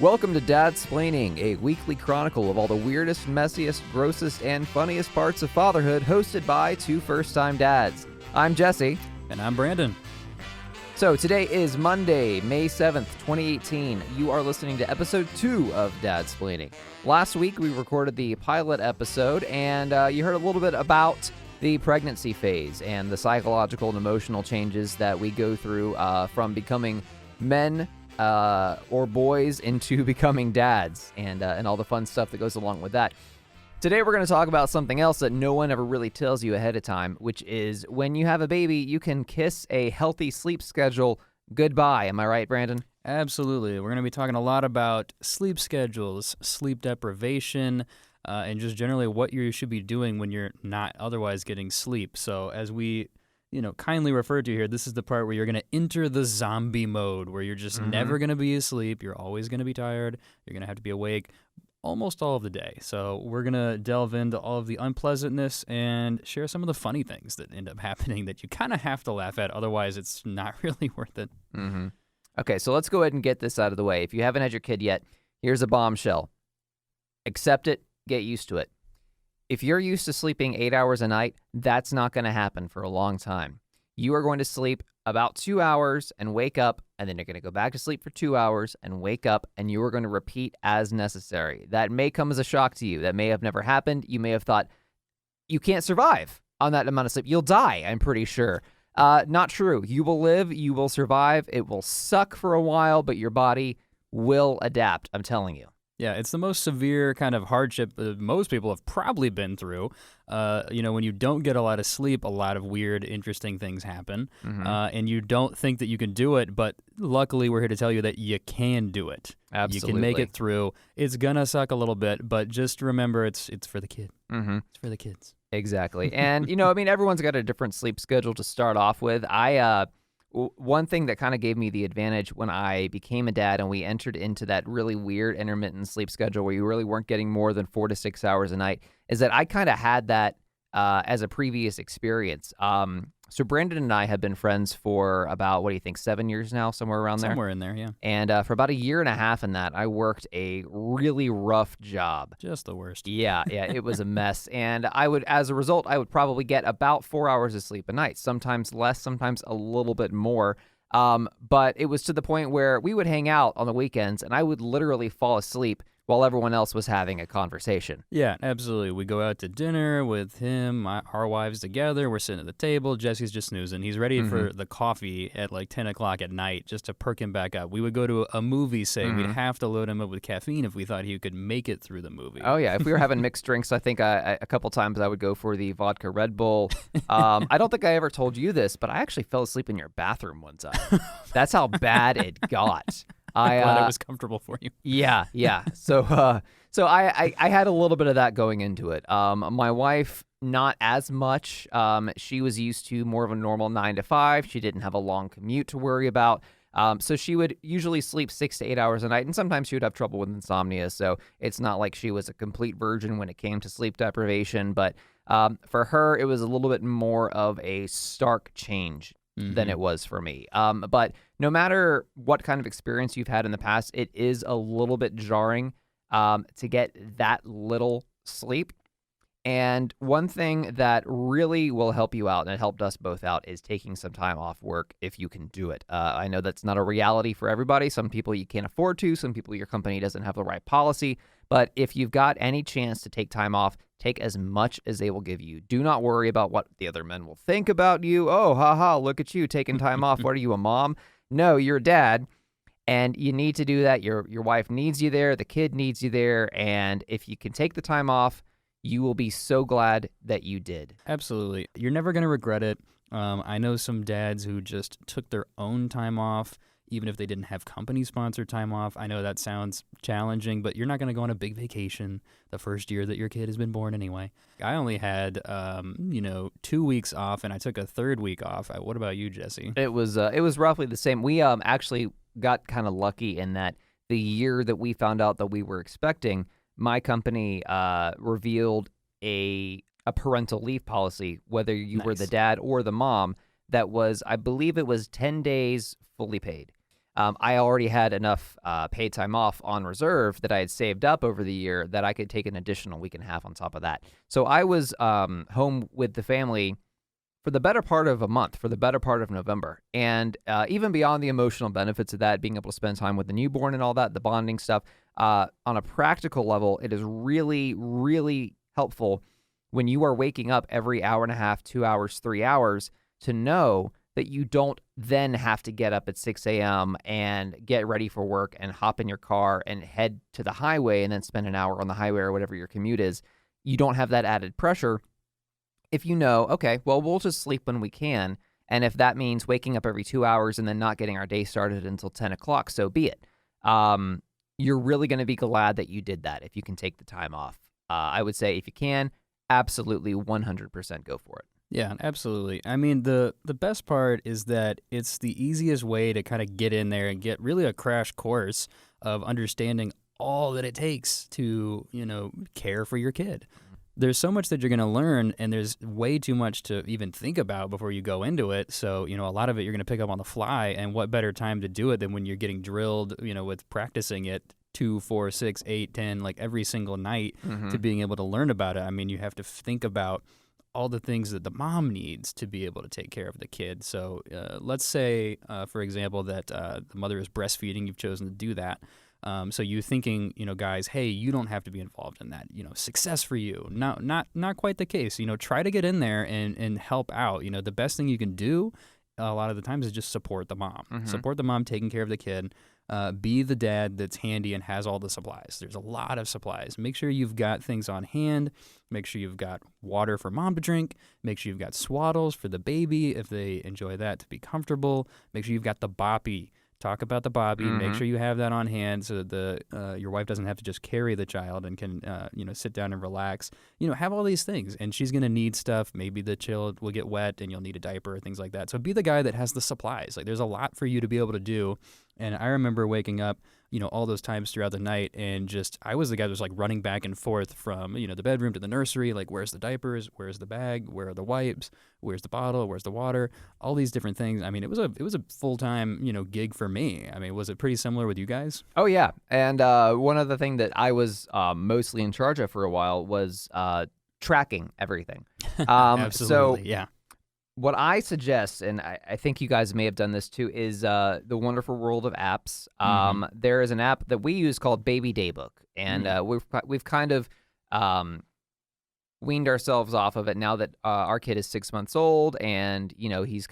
Welcome to Dadsplaining, a weekly chronicle of all the weirdest, messiest, grossest, and funniest parts of fatherhood, hosted by two first-time dads. I'm Jesse. And I'm Brandon. So today is Monday, May 7th, 2018. You are listening to episode 2 of Dadsplaining. Last week, we recorded the pilot episode, and you heard a little bit about the pregnancy phase and the psychological and emotional changes that we go through from becoming men or boys into becoming dads and all the fun stuff that goes along with that. Today we're going to talk about something else that no one ever really tells you ahead of time, which is when you have a baby, you can kiss a healthy sleep schedule goodbye. Am I right, Brandon? Absolutely. We're going to be talking a lot about sleep schedules, sleep deprivation, and just generally what you should be doing when you're not otherwise getting sleep. So as we kindly referred to here, this is the part where you're going to enter the zombie mode, where you're just never going to be asleep. You're always going to be tired. You're going to have to be awake almost all of the day. So we're going to delve into all of the unpleasantness and share some of the funny things that end up happening that you kind of have to laugh at. Otherwise, it's not really worth it. Mm-hmm. Okay, so let's go ahead and get this out of the way. If you haven't had your kid yet, here's a bombshell. Accept it. Get used to it. If you're used to sleeping 8 hours a night, that's not going to happen for a long time. You are going to sleep about 2 hours and wake up, and then you're going to go back to sleep for 2 hours and wake up, and you are going to repeat as necessary. That may come as a shock to you. That may have never happened. You may have thought, you can't survive on that amount of sleep. You'll die, I'm pretty sure. Not true. You will live. You will survive. It will suck for a while, but your body will adapt, I'm telling you. Yeah, it's the most severe kind of hardship that most people have probably been through. When you don't get a lot of sleep, a lot of weird, interesting things happen, and you don't think that you can do it, but luckily we're here to tell you that you can do it. Absolutely. You can make it through. It's going to suck a little bit, but just remember it's for the kid. It's for the kids. Exactly. And, everyone's got a different sleep schedule to start off with. One thing that kind of gave me the advantage when I became a dad and we entered into that really weird intermittent sleep schedule where you really weren't getting more than 4 to 6 hours a night is that I kind of had that as a previous experience. So Brandon and I have been friends for about, 7 years now, somewhere around there? Somewhere in there, yeah. And for about a year and a half in that, I worked a really rough job. Just the worst. Yeah, it was a mess. And as a result, I would probably get about 4 hours of sleep a night, sometimes less, sometimes a little bit more. But it was to the point where we would hang out on the weekends and I would literally fall asleep while everyone else was having a conversation. Yeah, absolutely. We go out to dinner with him, our wives together. We're sitting at the table. Jesse's just snoozing. He's ready for the coffee at like 10 o'clock at night just to perk him back up. We would go to a movie, say. We'd have to load him up with caffeine if we thought he could make it through the movie. Oh, yeah. If we were having mixed drinks, I think a couple times I would go for the vodka Red Bull. I don't think I ever told you this, but I actually fell asleep in your bathroom one time. That's how bad it got. I'm glad it was comfortable for you. Yeah. So I had a little bit of that going into it. My wife, not as much. She was used to more of a normal 9 to 5. She didn't have a long commute to worry about. So she would usually sleep 6 to 8 hours a night, and sometimes she would have trouble with insomnia. So it's not like she was a complete virgin when it came to sleep deprivation. But for her, it was a little bit more of a stark change than it was for me. But no matter what kind of experience you've had in the past, it is a little bit jarring to get that little sleep. And one thing that really will help you out, and it helped us both out, is taking some time off work if you can do it. I know that's not a reality for everybody. Some people you can't afford to. Some people your company doesn't have the right policy. But if you've got any chance to take time off, take as much as they will give you. Do not worry about what the other men will think about you. Oh, haha, look at you taking time off. What are you, a mom? No, you're a dad, and you need to do that. Your wife needs you there. The kid needs you there. And if you can take the time off, you will be so glad that you did. Absolutely. You're never going to regret it. I know some dads who just took their own time off, even if they didn't have company-sponsored time off. I know that sounds challenging, but you're not going to go on a big vacation the first year that your kid has been born anyway. I only had, 2 weeks off, and I took a third week off. What about you, Jesse? It was roughly the same. We actually got kind of lucky in that the year that we found out that we were expecting, my company revealed a parental leave policy, whether you were the dad or the mom, that was, I believe it was 10 days fully paid. I already had enough paid time off on reserve that I had saved up over the year that I could take an additional week and a half on top of that. So I was home with the family for the better part of a month, for the better part of November. And even beyond the emotional benefits of that, being able to spend time with the newborn and all that, the bonding stuff, on a practical level, it is really, really helpful when you are waking up every hour and a half, 2 hours, 3 hours to know that you don't then have to get up at 6 a.m. and get ready for work and hop in your car and head to the highway and then spend an hour on the highway or whatever your commute is. You don't have that added pressure if you know, okay, well, we'll just sleep when we can. And if that means waking up every 2 hours and then not getting our day started until 10 o'clock, so be it. You're really going to be glad that you did that if you can take the time off. I would say if you can, absolutely 100% go for it. Yeah, absolutely. I mean, the best part is that it's the easiest way to kind of get in there and get really a crash course of understanding all that it takes to, care for your kid. There's so much that you're going to learn, and there's way too much to even think about before you go into it. So, a lot of it you're going to pick up on the fly, and what better time to do it than when you're getting drilled, with practicing it 2, 4, 6, 8, 10, like every single night to being able to learn about it. I mean, you have to think about all the things that the mom needs to be able to take care of the kid. So let's say, for example, that the mother is breastfeeding. You've chosen to do that. So you thinking, guys, hey, you don't have to be involved in that. Success for you. Not quite the case. Try to get in there and help out. The best thing you can do a lot of the times is just support the mom. Support the mom taking care of the kid. Be the dad that's handy and has all the supplies. There's a lot of supplies. Make sure you've got things on hand. Make sure you've got water for mom to drink. Make sure you've got swaddles for the baby if they enjoy that to be comfortable. Make sure you've got the boppy. Talk about the boppy. Make sure you have that on hand so that your wife doesn't have to just carry the child and can sit down and relax. Have all these things, and she's gonna need stuff. Maybe the child will get wet, and you'll need a diaper or things like that. So be the guy that has the supplies. Like there's a lot for you to be able to do. And I remember waking up, all those times throughout the night, and I was the guy that was like running back and forth from the bedroom to the nursery. Like where's the diapers? Where's the bag? Where are the wipes? Where's the bottle? Where's the water? All these different things. I mean, it was a full-time gig for me. I mean, was it pretty similar with you guys? Oh, yeah. And one other thing that I was mostly in charge of for a while was tracking everything. Absolutely, yeah. What I suggest, and I think you guys may have done this too, is the wonderful world of apps. There is an app that we use called Baby Daybook, and we've kind of weaned ourselves off of it now that our kid is 6 months old, and he's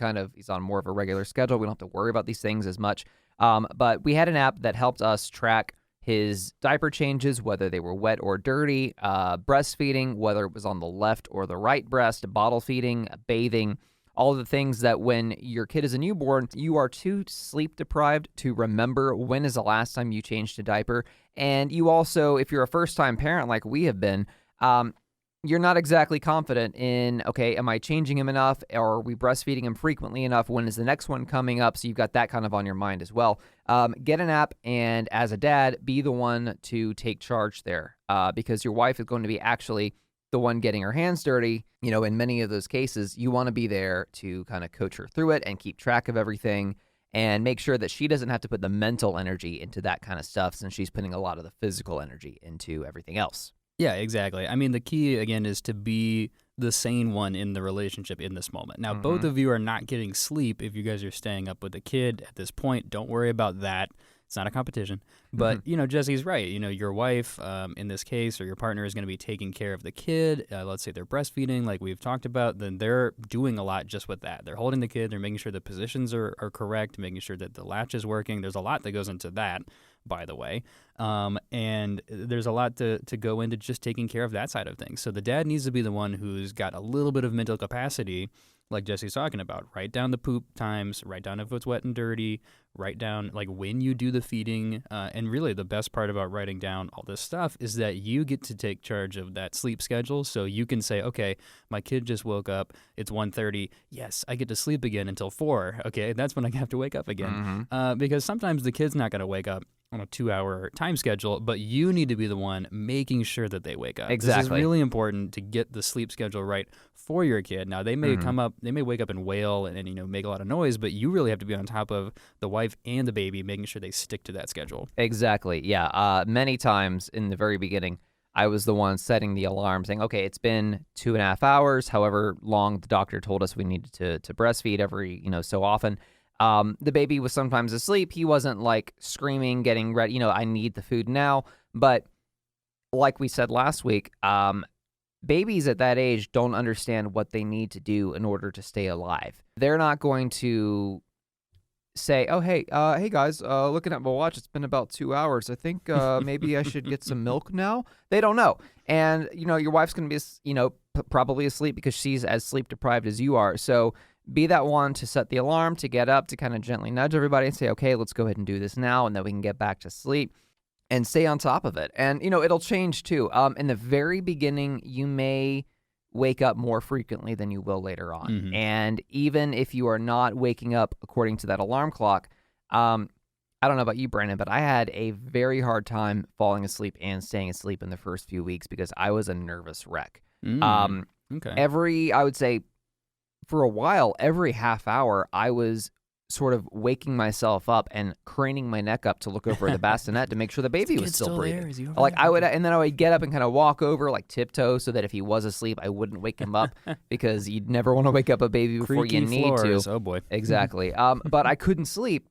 on more of a regular schedule. We don't have to worry about these things as much. But we had an app that helped us track his diaper changes, whether they were wet or dirty, breastfeeding, whether it was on the left or the right breast, bottle feeding, bathing. All the things that when your kid is a newborn, you are too sleep deprived to remember when is the last time you changed a diaper. And you also, if you're a first-time parent like we have been, you're not exactly confident in, okay, am I changing him enough? Or are we breastfeeding him frequently enough? When is the next one coming up? So you've got that kind of on your mind as well. Get an app, and as a dad, be the one to take charge there because your wife is going to be actually the one getting her hands dirty. In many of those cases, you want to be there to kind of coach her through it and keep track of everything and make sure that she doesn't have to put the mental energy into that kind of stuff since she's putting a lot of the physical energy into everything else. Yeah, exactly. I mean, the key, again, is to be the sane one in the relationship in this moment. Now, both of you are not getting sleep if you guys are staying up with the kid at this point. Don't worry about that. It's not a competition. But, Jesse's right. Your wife, in this case, or your partner is going to be taking care of the kid. Let's say they're breastfeeding, like we've talked about. Then they're doing a lot just with that. They're holding the kid. They're making sure the positions are correct, making sure that the latch is working. There's a lot that goes into that, by the way. And there's a lot to go into just taking care of that side of things. So the dad needs to be the one who's got a little bit of mental capacity, like Jesse's talking about. Write down the poop times, write down if it's wet and dirty, write down like when you do the feeding. And really the best part about writing down all this stuff is that you get to take charge of that sleep schedule. So you can say, okay, my kid just woke up. It's 1:30. Yes, I get to sleep again until 4. Okay, that's when I have to wake up again. Because sometimes the kid's not going to wake up on a 2-hour time schedule, but you need to be the one making sure that they wake up. Exactly. This is really important to get the sleep schedule right for your kid. Now, they may they may wake up and wail and make a lot of noise, but you really have to be on top of the wife and the baby, making sure they stick to that schedule. Exactly. Yeah. Many times in the very beginning, I was the one setting the alarm saying, okay, it's been 2.5 hours, however long the doctor told us we needed to breastfeed every, so often. The baby was sometimes asleep. He wasn't like screaming, getting ready, I need the food now. But like we said last week, babies at that age don't understand what they need to do in order to stay alive. They're not going to say, oh, hey guys, looking at my watch, it's been about 2 hours. I think maybe I should get some milk now. They don't know. And, your wife's going to be, probably asleep because she's as sleep deprived as you are. So be that one to set the alarm, to get up, to kind of gently nudge everybody and say, okay, let's go ahead and do this now, and then we can get back to sleep and stay on top of it. And, it'll change too. In the very beginning, you may wake up more frequently than you will later on. Mm-hmm. And even if you are not waking up according to that alarm clock, I don't know about you, Brandon, but I had a very hard time falling asleep and staying asleep in the first few weeks because I was a nervous wreck. Okay. I would say for a while, every half hour, I was sort of waking myself up and craning my neck up to look over the bassinet to make sure the baby was still breathing. Like I would, and then I would get up and kind of walk over, like tiptoe, so that if he was asleep, I wouldn't wake him up because you'd never want to wake up a baby before Creaky you need floors. to. Oh boy. Exactly. But I couldn't sleep,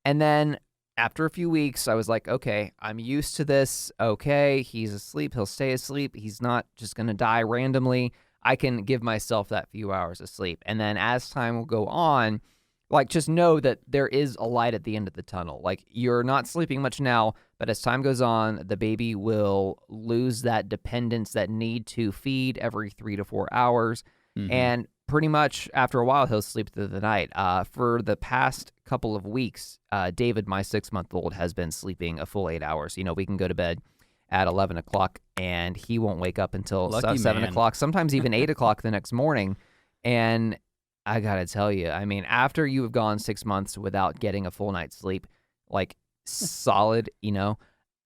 and then after a few weeks, I was like, okay, I'm used to this. Okay, he's asleep. He'll stay asleep. He's not just gonna die randomly. I can give myself that few hours of sleep, and then as time will go on, like, just know that there is a light at the end of the tunnel. Like, you're not sleeping much now, but as time goes on, the baby will lose that dependence, that need to feed every 3 to 4 hours. Mm-hmm. And pretty much after a while, he'll sleep through the night. For the past couple of weeks, David, my 6-month-old, has been sleeping a full 8 hours. We can go to bed at 11 o'clock, and he won't wake up until 7 o'clock, sometimes even 8 o'clock the next morning. And I gotta tell you, I mean, after you have gone 6 months without getting a full night's sleep, like solid,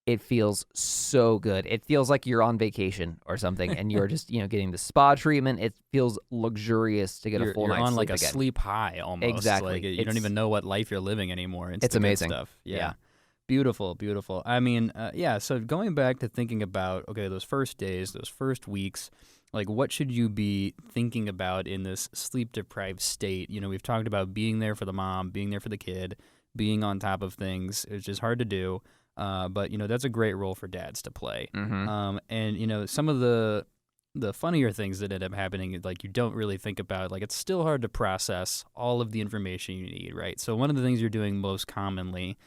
it feels so good. It feels like you're on vacation or something, and you're just, getting the spa treatment. It feels luxurious to get a full night's sleep. You're on like again. a sleep high almost. Exactly. Like, you don't even know what life you're living anymore. It's the good amazing stuff. Yeah. Beautiful, beautiful. I mean, so going back to thinking about, okay, those first days, those first weeks, like, what should you be thinking about in this sleep-deprived state? We've talked about being there for the mom, being there for the kid, being on top of things, which is hard to do, but, that's a great role for dads to play. Mm-hmm. And, some of the funnier things that end up happening, like, you don't really think about, like, it's still hard to process all of the information you need, right? So one of the things you're doing most commonly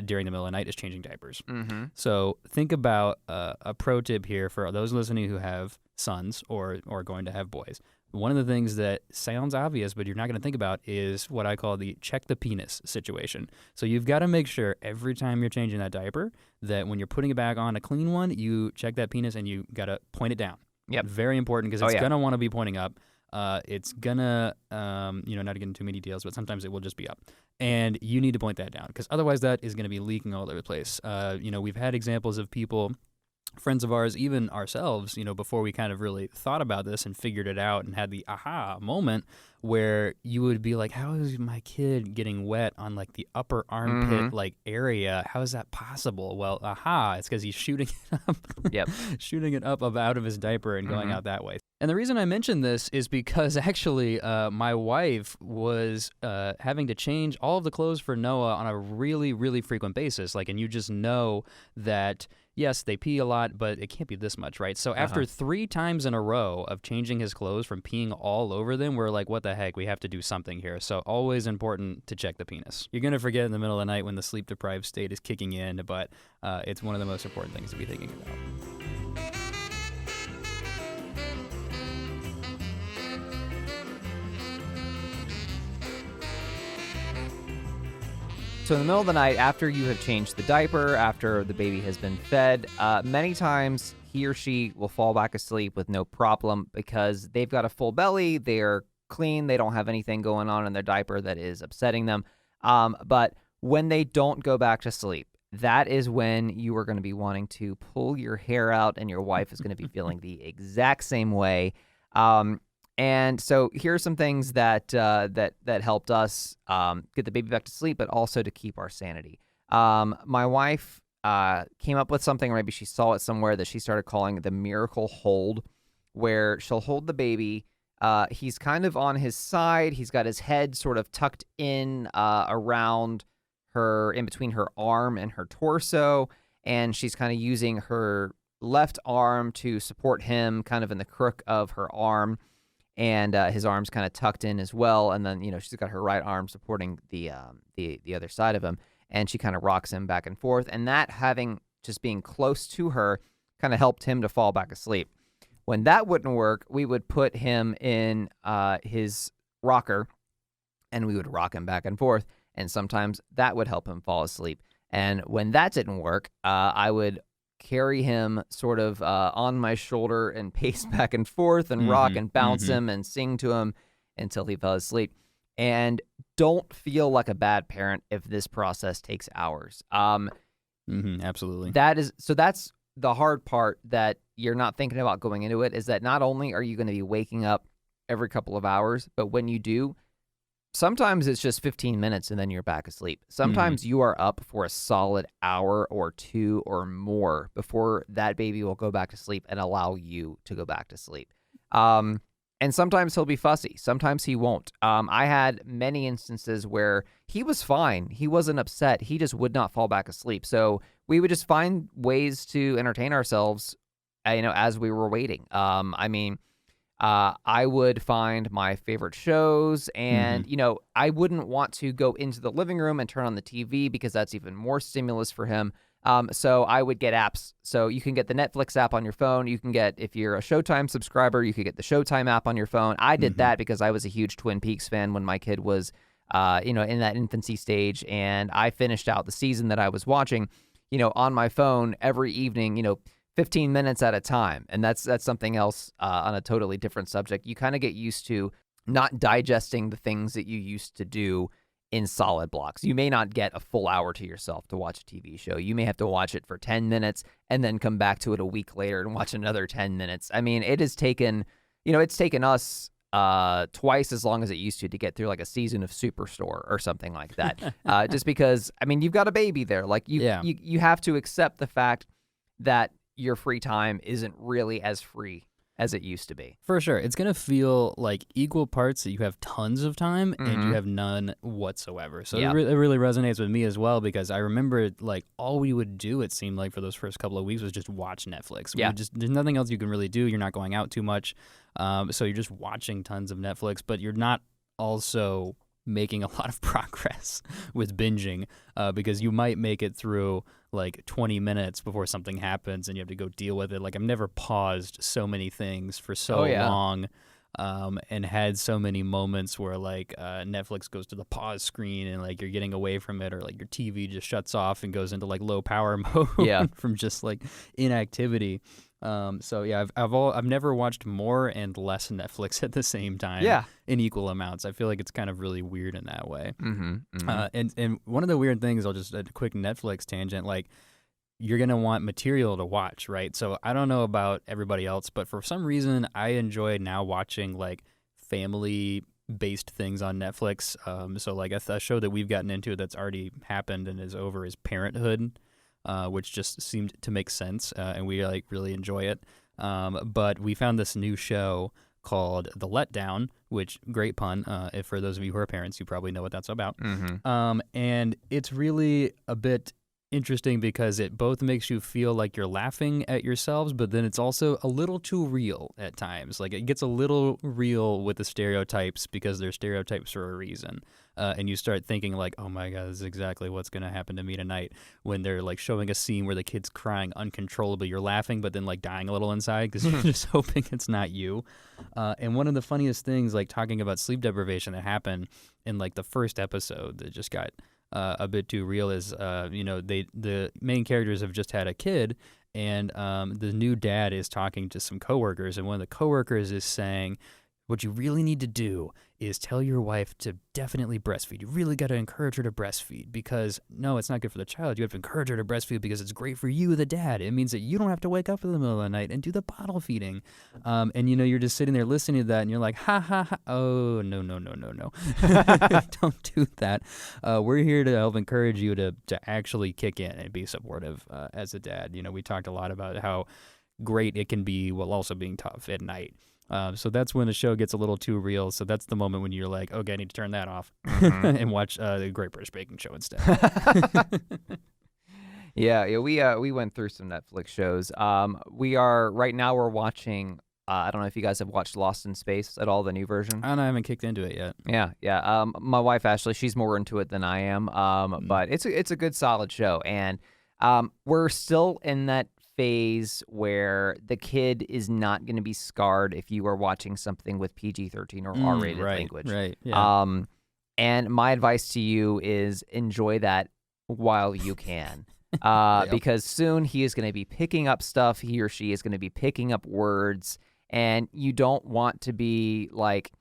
during the middle of the night is changing diapers. Mm-hmm. So think about a pro tip here for those listening who have sons or going to have boys. One of the things that sounds obvious, but you're not going to think about, is what I call the check the penis situation. So you've got to make sure every time you're changing that diaper that when you're putting it back on a clean one, you check that penis and you got to point it down. Yep. Very important because it's going to want to be pointing up. It's going to, not to get into too many details, but sometimes it will just be up. And you need to point that down because otherwise that is going to be leaking all over the place. We've had examples of people, friends of ours, even ourselves, before we kind of really thought about this and figured it out and had the aha moment where you would be like, how is my kid getting wet on like the upper armpit like area? How is that possible? Well, it's because he's shooting it up. Yep. Shooting it up out of his diaper and going out that way. And the reason I mention this is because actually my wife was having to change all of the clothes for Noah on a really, really frequent basis. And you just know that, yes, they pee a lot, but it can't be this much, right? So after 3 times in a row of changing his clothes from peeing all over them, we're like, what the heck? We have to do something here. So always important to check the penis. You're going to forget in the middle of the night when the sleep-deprived state is kicking in, but it's one of the most important things to be thinking about. So in the middle of the night, after you have changed the diaper, after the baby has been fed, many times he or she will fall back asleep with no problem because they've got a full belly, they're clean, they don't have anything going on in their diaper that is upsetting them. But when they don't go back to sleep that is when you are going to be wanting to pull your hair out, and your wife is going to be feeling the exact same way. Um, and so here are some things that helped us get the baby back to sleep, but also to keep our sanity. My wife came up with something, or maybe she saw it somewhere, that she started calling the miracle hold, where she'll hold the baby. He's kind of on his side. He's got his head sort of tucked in around her, in between her arm and her torso, and she's kind of using her left arm to support him kind of in the crook of her arm, and his arm's kind of tucked in as well, and then she's got her right arm supporting the other side of him, and she kind of rocks him back and forth, and that having just being close to her kind of helped him to fall back asleep. When that wouldn't work, we would put him in his rocker, and we would rock him back and forth, and sometimes that would help him fall asleep. And when that didn't work, I would carry him sort of on my shoulder and pace back and forth and rock and bounce him and sing to him until he fell asleep. And don't feel like a bad parent if this process takes hours. Absolutely. That's the hard part that you're not thinking about going into it, is that not only are you going to be waking up every couple of hours, but when you do, sometimes it's just 15 minutes and then you're back asleep. Sometimes you are up for a solid hour or two or more before that baby will go back to sleep and allow you to go back to sleep. And sometimes he'll be fussy. Sometimes he won't. I had many instances where he was fine. He wasn't upset. He just would not fall back asleep. So we would just find ways to entertain ourselves, as we were waiting. I would find my favorite shows, and, I wouldn't want to go into the living room and turn on the TV because that's even more stimulus for him. So I would get apps. So you can get the Netflix app on your phone. You can get, if you're a Showtime subscriber, you could get the Showtime app on your phone. I did that because I was a huge Twin Peaks fan when my kid was, in that infancy stage, and I finished out the season that I was watching, on my phone every evening, 15 minutes at a time. And that's something else on a totally different subject. You kind of get used to not digesting the things that you used to do in solid blocks. You may not get a full hour to yourself to watch a TV show. You may have to watch it for 10 minutes and then come back to it a week later and watch another 10 minutes. I mean, it has taken, it's taken us twice as long as it used to get through like a season of Superstore or something like that. Just because, you've got a baby there. Like you have to accept the fact that your free time isn't really as free as it used to be. For sure. It's going to feel like equal parts that you have tons of time and you have none whatsoever. So it really resonates with me as well, because I remember like all we would do, it seemed like, for those first couple of weeks was just watch Netflix. There's nothing else you can really do. You're not going out too much. So you're just watching tons of Netflix, but you're not also making a lot of progress with binging, because you might make it through like 20 minutes before something happens and you have to go deal with it. Like, I've never paused so many things for so long, and had so many moments where like Netflix goes to the pause screen and like you're getting away from it, or like your TV just shuts off and goes into like low power mode from just like inactivity. I've never watched more and less Netflix at the same time in equal amounts. I feel like it's kind of really weird in that way. And one of the weird things, I'll just, a quick Netflix tangent, like, you're going to want material to watch, right? So I don't know about everybody else, but for some reason I enjoy now watching like family-based things on Netflix. So like a show that we've gotten into that's already happened and is over is Parenthood. Which just seemed to make sense, and we like really enjoy it. But we found this new show called The Letdown, which, great pun. If for those of you who are parents, you probably know what that's about. And it's really a bit interesting because it both makes you feel like you're laughing at yourselves, but then it's also a little too real at times. Like, it gets a little real with the stereotypes because they're stereotypes for a reason. And you start thinking like, oh my God, this is exactly what's going to happen to me tonight, when they're like showing a scene where the kid's crying uncontrollably. You're laughing, but then like dying a little inside because you're just hoping it's not you. And one of the funniest things, like talking about sleep deprivation, that happened in like the first episode that just got a bit too real is, the main characters have just had a kid, and the new dad is talking to some coworkers, and one of the coworkers is saying, what you really need to do is tell your wife to definitely breastfeed. You really got to encourage her to breastfeed because, no, it's not good for the child. You have to encourage her to breastfeed because it's great for you, the dad. It means that you don't have to wake up in the middle of the night and do the bottle feeding. And, you're just sitting there listening to that and you're like, ha, ha, ha. Oh, no, no, no, no, no. Don't do that. We're here to help encourage you to actually kick in and be supportive as a dad. We talked a lot about how great it can be while also being tough at night. So that's when the show gets a little too real. So that's the moment when you're like, okay, I need to turn that off and watch the Great British Baking Show instead. Yeah, we went through some Netflix shows. Right now we're watching. I don't know if you guys have watched Lost in Space at all, the new version. I haven't kicked into it yet. Yeah. My wife Ashley, she's more into it than I am. But it's a good solid show, and we're still in that phase where the kid is not going to be scarred if you are watching something with PG-13 or R-rated language. Right. Yeah. And my advice to you is enjoy that while you can. Because soon he is going to be picking up stuff. He or she is going to be picking up words, and you don't want to be like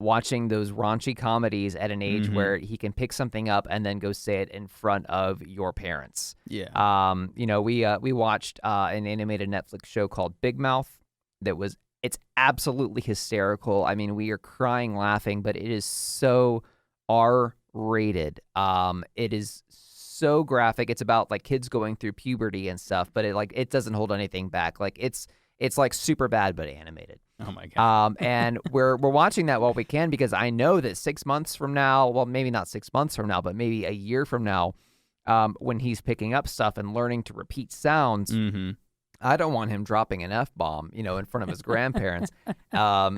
watching those raunchy comedies at an age where he can pick something up and then go say it in front of your parents. Yeah. We watched an animated Netflix show called Big Mouth. It's absolutely hysterical. I mean, we are crying laughing, but it is so R-rated. It is so graphic. It's about like kids going through puberty and stuff, but it doesn't hold anything back. Like it's like super bad but animated. Oh my god. And we're watching that while we can, because I know that 6 months from now, well, maybe not 6 months from now, but maybe a year from now, when he's picking up stuff and learning to repeat sounds, I don't want him dropping an F-bomb, in front of his grandparents.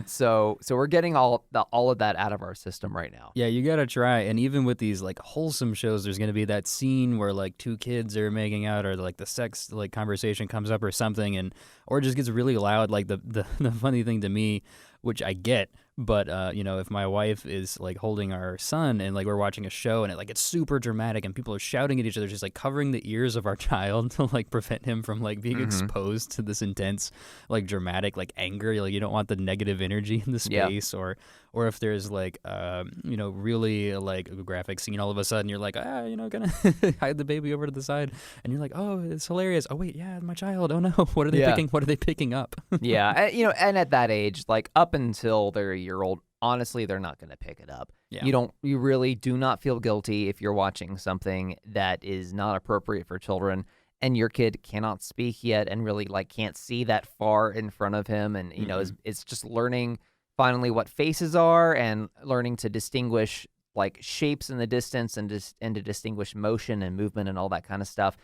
So we're getting all of that out of our system right now. Yeah, you gotta try. And even with these like wholesome shows, there's gonna be that scene where like two kids are making out, or like the sex like conversation comes up or something, or it just gets really loud. Like the funny thing to me, which I get, but if my wife is like holding our son and like we're watching a show and it's super dramatic and people are shouting at each other, just like covering the ears of our child to like prevent him from like being exposed to this intense like dramatic like anger. Like you don't want the negative energy in the space. Or if there's like really like a graphic scene, all of a sudden you're like gonna hide the baby over to the side, and you're like, oh, it's hilarious. Oh wait, yeah, my child. Oh no, what are they picking up? Yeah, and at that age, like up until they're a year old, honestly, they're not gonna pick it up. Yeah. You really do not feel guilty if you're watching something that is not appropriate for children, and your kid cannot speak yet and really like can't see that far in front of him, and it's just learning finally what faces are and learning to distinguish like shapes in the distance and to distinguish motion and movement and all that kind of stuff.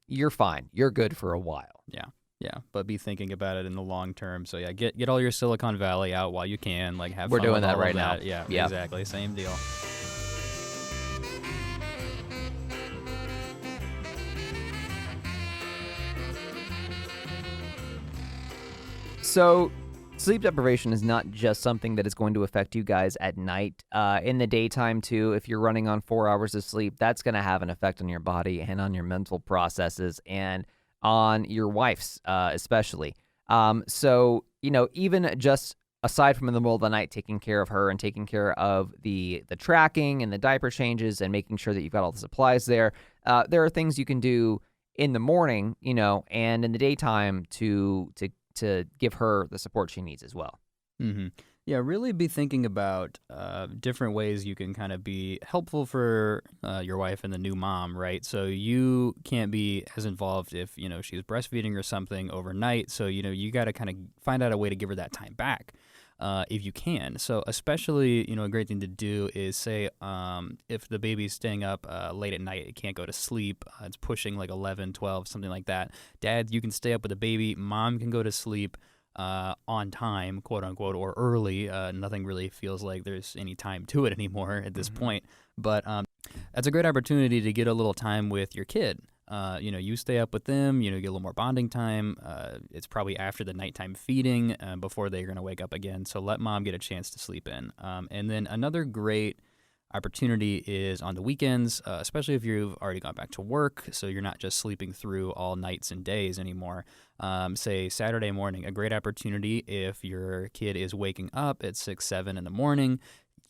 You're fine. You're good for a while. Yeah, but be thinking about it in the long term. So yeah, get all your Silicon Valley out while you can. Like have We're fun doing with that all right of now. that. Yeah, Yep. exactly. Same deal. So sleep deprivation is not just something that is going to affect you guys at night. In the daytime, too, if you're running on 4 hours of sleep, that's going to have an effect on your body and on your mental processes and on your wife's especially. So, even just aside from in the middle of the night, taking care of her and taking care of the tracking and the diaper changes and making sure that you've got all the supplies there, there are things you can do in the morning, and in the daytime to give her the support she needs as well. Mm-hmm. Yeah, really be thinking about different ways you can kind of be helpful for your wife and the new mom, right? So you can't be as involved if, she's breastfeeding or something overnight. So, you got to kind of find out a way to give her that time back if you can. So especially, a great thing to do is say if the baby's staying up late at night, it can't go to sleep, it's pushing like 11, 12, something like that. Dad, you can stay up with the baby. Mom can go to sleep on time, quote unquote, or early. Nothing really feels like there's any time to it anymore at this point. But that's a great opportunity to get a little time with your kid. You stay up with them, get a little more bonding time. It's probably after the nighttime feeding before they're going to wake up again. So let mom get a chance to sleep in. And then another great opportunity is on the weekends, especially if you've already gone back to work, so you're not just sleeping through all nights and days anymore. Say Saturday morning, a great opportunity if your kid is waking up at 6, 7 in the morning.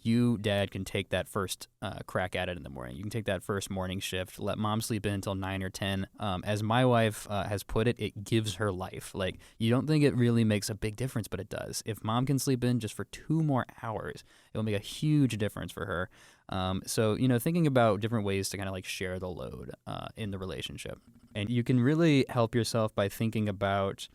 You, dad, can take that first crack at it in the morning. You can take that first morning shift, let mom sleep in until 9 or 10. As my wife has put it, it gives her life. Like, you don't think it really makes a big difference, but it does. If mom can sleep in just for 2 more hours, it will make a huge difference for her. So, thinking about different ways to kind of like share the load in the relationship. And you can really help yourself by thinking about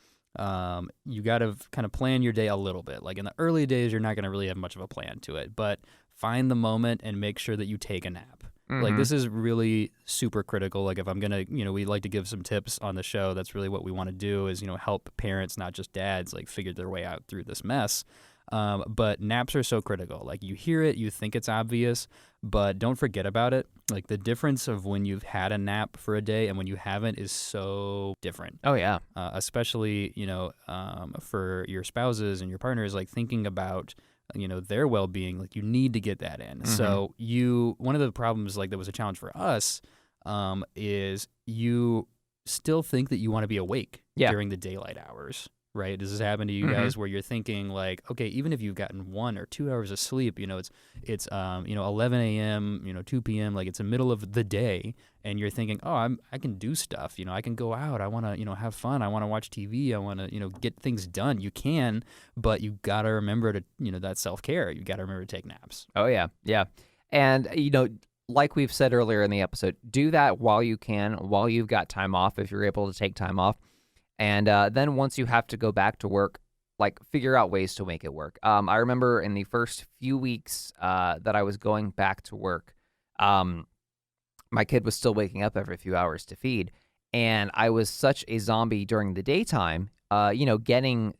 you got to kind of plan your day a little bit. Like in the early days, you're not going to really have much of a plan to it, but find the moment and make sure that you take a nap. Like this is really super critical. Like if I'm going to, we like to give some tips on the show. That's really what we want to do is, help parents, not just dads, like figure their way out through this mess. But naps are so critical. Like you hear it, you think it's obvious, but don't forget about it. Like the difference of when you've had a nap for a day and when you haven't is so different. Oh, yeah. Especially, for your spouses and your partners, like thinking about, their well-being, like you need to get that in. So one of the problems like that was a challenge for us is you still think that you want to be awake during the daylight hours. Right? Does this happen to you guys where you're thinking like, okay, even if you've gotten 1 or 2 hours of sleep, it's 11 a.m., 2 p.m., like it's the middle of the day, and you're thinking, oh, I can do stuff, I can go out, I want to, have fun, I want to watch TV, I want to, get things done. You can, but you got to remember to, that self-care. You got to remember to take naps. Oh, yeah. Yeah. And, like we've said earlier in the episode, do that while you can, while you've got time off, if you're able to take time off. And then once you have to go back to work, like figure out ways to make it work. I remember in the first few weeks that I was going back to work, my kid was still waking up every few hours to feed. And I was such a zombie during the daytime, getting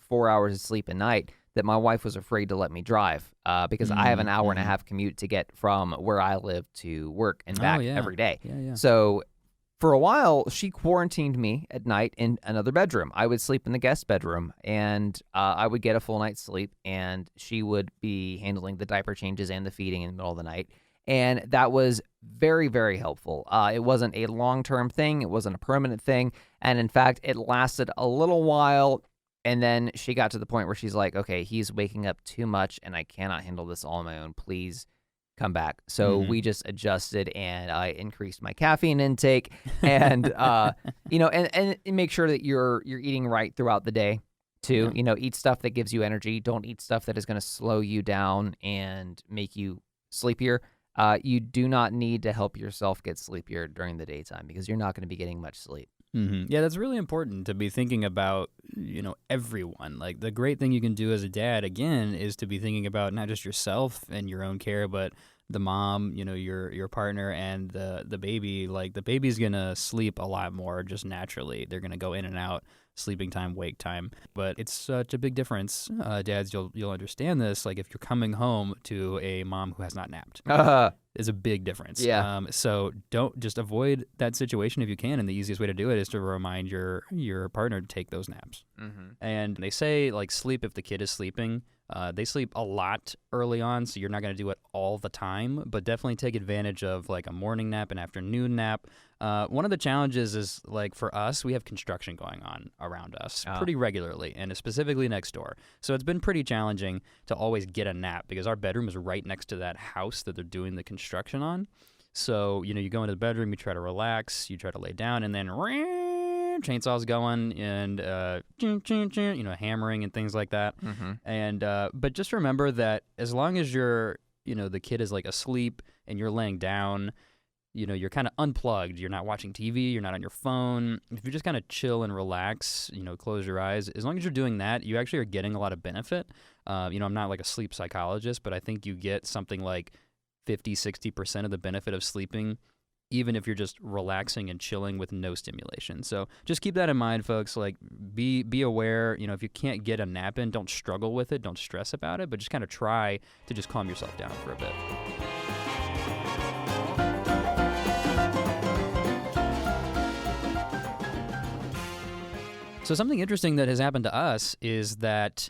4 hours of sleep a night, that my wife was afraid to let me drive because I have an hour and a half commute to get from where I live to work and back every day. Yeah. So for a while, she quarantined me at night in another bedroom. I would sleep in the guest bedroom, and I would get a full night's sleep, and she would be handling the diaper changes and the feeding in the middle of the night. And that was very, very helpful. It wasn't a long-term thing. It wasn't a permanent thing. And in fact, it lasted a little while, and then she got to the point where she's like, okay, he's waking up too much, and I cannot handle this all on my own. Please come back. So we just adjusted, and I increased my caffeine intake, and and make sure that you're eating right throughout the day too. Eat stuff that gives you energy. Don't eat stuff that is going to slow you down and make you sleepier. You do not need to help yourself get sleepier during the daytime because you're not going to be getting much sleep. Yeah, that's really important to be thinking about, everyone. Like the great thing you can do as a dad, again, is to be thinking about not just yourself and your own care, but the mom, your partner and the baby. Like the baby's going to sleep a lot more just naturally. They're going to go in and out, sleeping time, wake time. But it's such a big difference. Dads, you'll understand this. Like if you're coming home to a mom who has not napped. Is a big difference. Yeah. So don't just avoid that situation if you can, and the easiest way to do it is to remind your partner to take those naps. And they say like sleep if the kid is sleeping. They sleep a lot early on, so you're not going to do it all the time, but definitely take advantage of like a morning nap, an afternoon nap. One of the challenges is like for us, we have construction going on around us pretty regularly, and specifically next door. So it's been pretty challenging to always get a nap because our bedroom is right next to that house that they're doing the construction on. So, you go into the bedroom, you try to relax, you try to lay down, and then chainsaw's going and hammering and things like that. And but just remember that as long as you're the kid is like asleep and you're laying down, you're kind of unplugged. You're not watching TV, you're not on your phone. If you just kind of chill and relax, close your eyes, as long as you're doing that, you actually are getting a lot of benefit. I'm not like a sleep psychologist, but I think you get something like 50-60% of the benefit of sleeping, even if you're just relaxing and chilling with no stimulation. So just keep that in mind, folks. Like be aware, if you can't get a nap in, don't struggle with it, don't stress about it, but just kind of try to just calm yourself down for a bit. So something interesting that has happened to us is that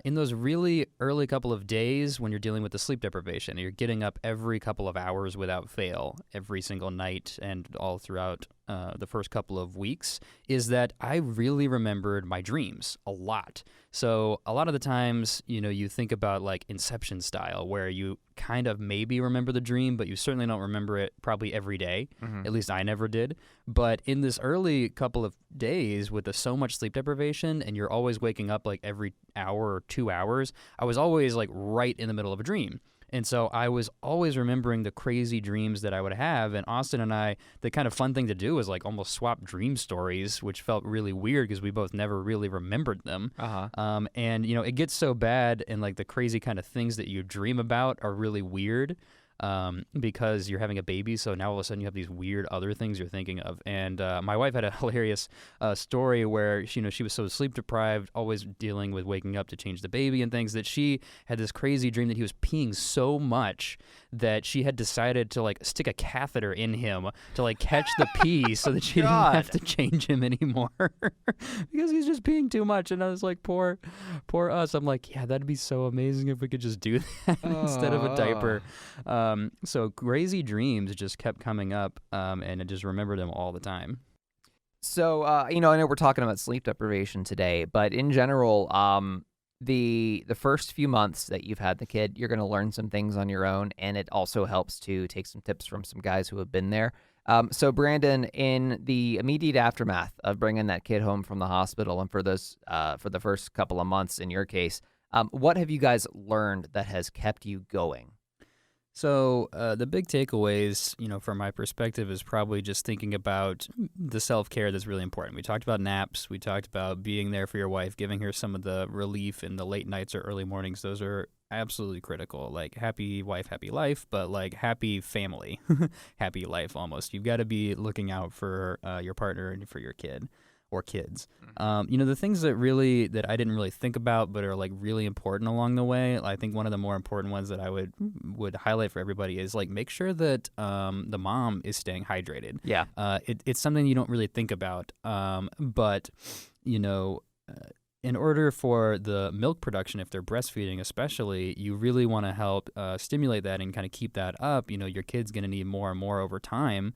In those really early couple of days when you're dealing with the sleep deprivation, you're getting up every couple of hours without fail, every single night and all throughout the first couple of weeks, is that I really remembered my dreams a lot. So a lot of the times, you think about like Inception style, where you kind of maybe remember the dream, but you certainly don't remember it probably every day. Mm-hmm. At least I never did. But in this early couple of days with so much sleep deprivation, and you're always waking up like every hour or 2 hours, I was always like right in the middle of a dream. And so I was always remembering the crazy dreams that I would have. And Austin and I, the kind of fun thing to do was like almost swap dream stories, which felt really weird because we both never really remembered them. And, it gets so bad, and like the crazy kind of things that you dream about are really weird. Because you're having a baby, so now all of a sudden you have these weird other things you're thinking of. And my wife had a hilarious story where she was so sleep deprived, always dealing with waking up to change the baby and things, that she had this crazy dream that he was peeing so much that she had decided to like stick a catheter in him to like catch the pee so that she didn't have to change him anymore because he's just peeing too much. And I was like, poor us. I'm like, yeah, that'd be so amazing if we could just do that instead of a diaper. So crazy dreams just kept coming up, and I just remember them all the time. So, I know we're talking about sleep deprivation today, but in general, the first few months that you've had the kid, you're going to learn some things on your own, and it also helps to take some tips from some guys who have been there. So, Brandon, in the immediate aftermath of bringing that kid home from the hospital, and for the first couple of months in your case, what have you guys learned that has kept you going? So the big takeaways, from my perspective, is probably just thinking about the self-care that's really important. We talked about naps. We talked about being there for your wife, giving her some of the relief in the late nights or early mornings. Those are absolutely critical. Like happy wife, happy life, but like happy family, happy life almost. You've got to be looking out for your partner and for your kid or kids. The things that I didn't really think about but are like really important along the way, I think one of the more important ones that I would highlight for everybody is like make sure that the mom is staying hydrated. Yeah. It's something you don't really think about, but in order for the milk production, if they're breastfeeding especially, you really want to help stimulate that and kind of keep that up. Your kid's going to need more and more over time.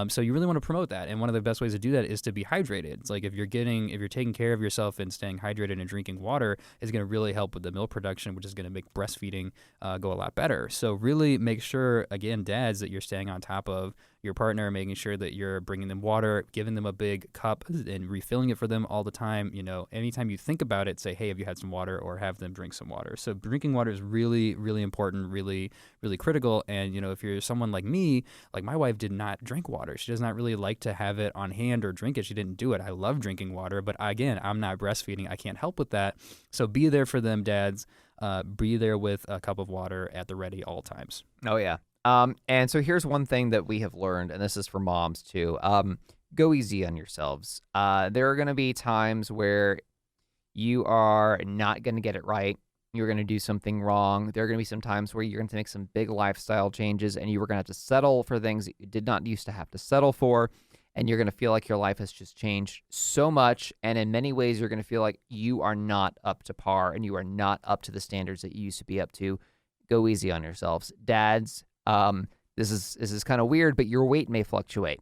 So you really want to promote that. And one of the best ways to do that is to be hydrated. It's like if you're taking care of yourself and staying hydrated and drinking water is going to really help with the milk production, which is going to make breastfeeding go a lot better. So really make sure, again, dads, that you're staying on top of your partner, making sure that you're bringing them water, giving them a big cup and refilling it for them all the time. Anytime you think about it, say, hey, have you had some water, or have them drink some water. So drinking water is really, really important, really, really critical. And, if you're someone like me, like my wife did not drink water. She does not really like to have it on hand or drink it. She didn't do it. I love drinking water, but again, I'm not breastfeeding. I can't help with that. So be there for them, dads. Be there with a cup of water at the ready all times. Oh, yeah. And so here's one thing that we have learned, and this is for moms too. Go easy on yourselves. There are going to be times where you are not going to get it right. You're going to do something wrong. There are going to be some times where you're going to make some big lifestyle changes, and you were going to have to settle for things that you did not used to have to settle for. And you're going to feel like your life has just changed so much. And in many ways, you're going to feel like you are not up to par and you are not up to the standards that you used to be up to. Go easy on yourselves. Dads, this is kind of weird, but your weight may fluctuate.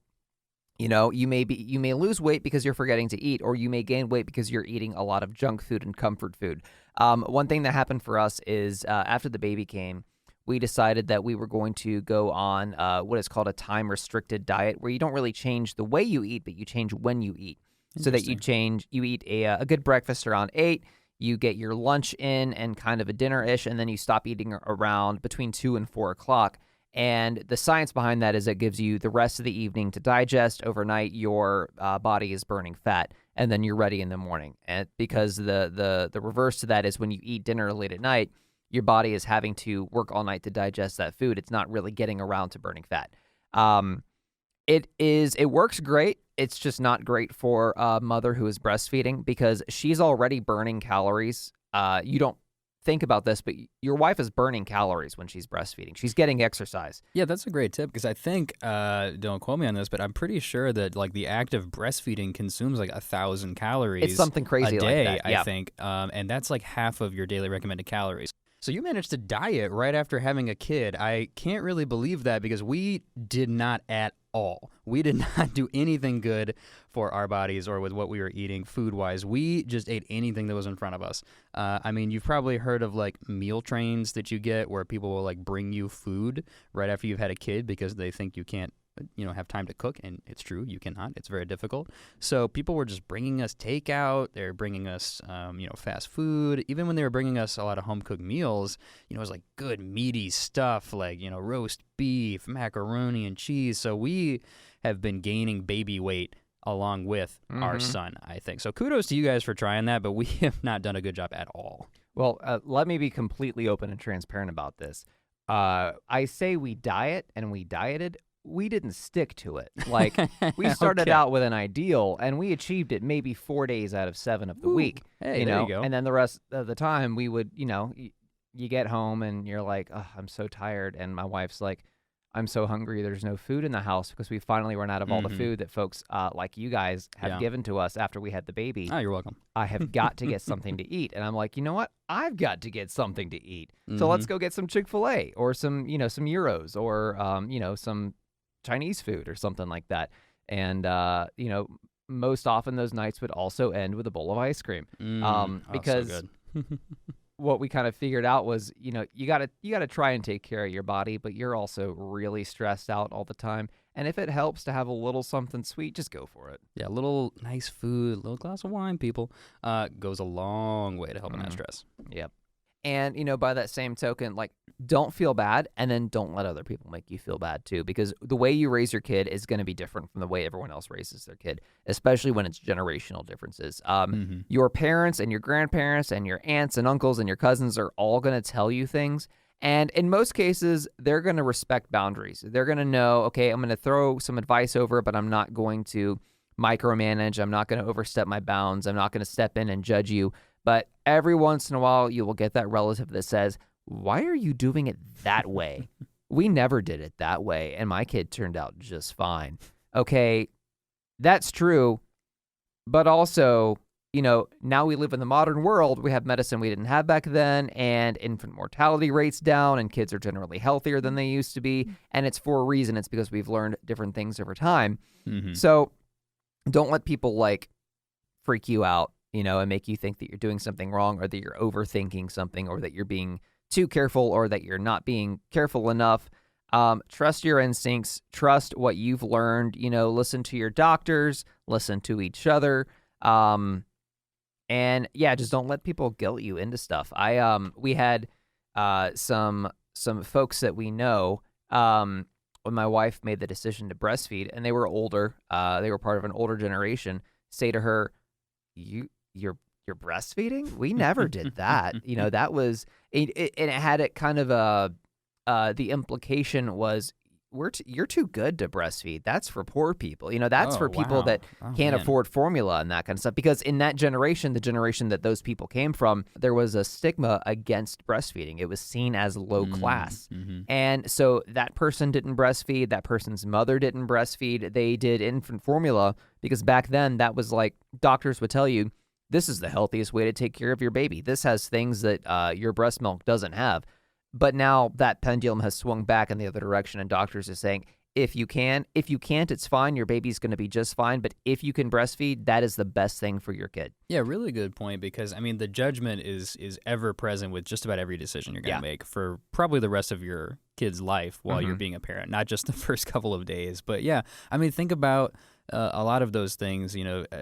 You may lose weight because you're forgetting to eat, or you may gain weight because you're eating a lot of junk food and comfort food. One thing that happened for us is after the baby came, we decided that we were going to go on what is called a time-restricted diet, where you don't really change the way you eat, but you change when you eat. So that you eat a good breakfast around 8, you get your lunch in and kind of a dinner-ish, and then you stop eating around between 2 and 4 o'clock. And the science behind that is it gives you the rest of the evening to digest. Overnight, your body is burning fat, and then you're ready in the morning. And because the reverse to that is when you eat dinner late at night, your body is having to work all night to digest that food. It's not really getting around to burning fat. It works great. It's just not great for a mother who is breastfeeding because she's already burning calories. You don't think about this, but your wife is burning calories when she's breastfeeding. She's getting exercise. Yeah, that's a great tip because I think, don't quote me on this, but I'm pretty sure that like the act of breastfeeding consumes like 1,000 calories It's something crazy a day, like that. Yeah. I think, and that's like half of your daily recommended calories. So you managed to diet right after having a kid. I can't really believe that because we did not at all. We did not do anything good for our bodies or with what we were eating food-wise. We just ate anything that was in front of us. I mean, you've probably heard of like meal trains that you get where people will like bring you food right after you've had a kid because they think you can't have time to cook, and it's true, you cannot. It's very difficult. So people were just bringing us takeout. They're bringing us, fast food. Even when they were bringing us a lot of home-cooked meals, it was like good meaty stuff like, roast beef, macaroni, and cheese. So we have been gaining baby weight along with our son, I think. So kudos to you guys for trying that, but we have not done a good job at all. Well, let me be completely open and transparent about this. I say we diet and we dieted. We didn't stick to it. Like, we started out with an ideal, and we achieved it maybe 4 days out of 7 of the week. Hey, there you go. And then the rest of the time, we would, you get home, and you're like, oh, I'm so tired. And my wife's like, I'm so hungry. There's no food in the house because we finally run out of all the food that folks like you guys have given to us after we had the baby. Oh, you're welcome. I have got to get something to eat. And I'm like, you know what? I've got to get something to eat. So let's go get some Chick-fil-A or some Euros or, some Chinese food or something like that. And, most often those nights would also end with a bowl of ice cream. Because so good. what we kind of figured out was, you gotta try and take care of your body, but you're also really stressed out all the time. And if it helps to have a little something sweet, just go for it. Yeah, a little nice food, a little glass of wine, people, goes a long way to helping that stress. Yep. And, by that same token, like, don't feel bad, and then don't let other people make you feel bad, too, because the way you raise your kid is going to be different from the way everyone else raises their kid, especially when it's generational differences. Your parents and your grandparents and your aunts and uncles and your cousins are all going to tell you things, and in most cases, they're going to respect boundaries. They're going to know, okay, I'm going to throw some advice over, but I'm not going to micromanage. I'm not going to overstep my bounds. I'm not going to step in and judge you. But every once in a while, you will get that relative that says, why are you doing it that way? We never did it that way, and my kid turned out just fine. Okay, that's true, but also, now we live in the modern world. We have medicine we didn't have back then, and infant mortality rates down, and kids are generally healthier than they used to be, and it's for a reason. It's because we've learned different things over time. So don't let people, freak you out, and make you think that you're doing something wrong or that you're overthinking something or that you're being too careful or that you're not being careful enough. Trust your instincts. Trust what you've learned. Listen to your doctors. Listen to each other. And yeah, just don't let people guilt you into stuff. We had some folks that we know when my wife made the decision to breastfeed, and they were older. They were part of an older generation. Say to her, You're breastfeeding? We never did that. That was, and it had it kind of the implication was, you're too good to breastfeed. That's for poor people. That's for people that can't afford formula and that kind of stuff. Because in that generation, the generation that those people came from, there was a stigma against breastfeeding. It was seen as low class. And so that person didn't breastfeed. That person's mother didn't breastfeed. They did infant formula because back then that was like, doctors would tell you, this is the healthiest way to take care of your baby. This has things that your breast milk doesn't have. But now that pendulum has swung back in the other direction, and doctors are saying, if you can't, it's fine. Your baby's going to be just fine. But if you can breastfeed, that is the best thing for your kid. Yeah, really good point, because, the judgment is ever present with just about every decision you're going to make for probably the rest of your kid's life while you're being a parent, not just the first couple of days. But yeah, think about a lot of those things.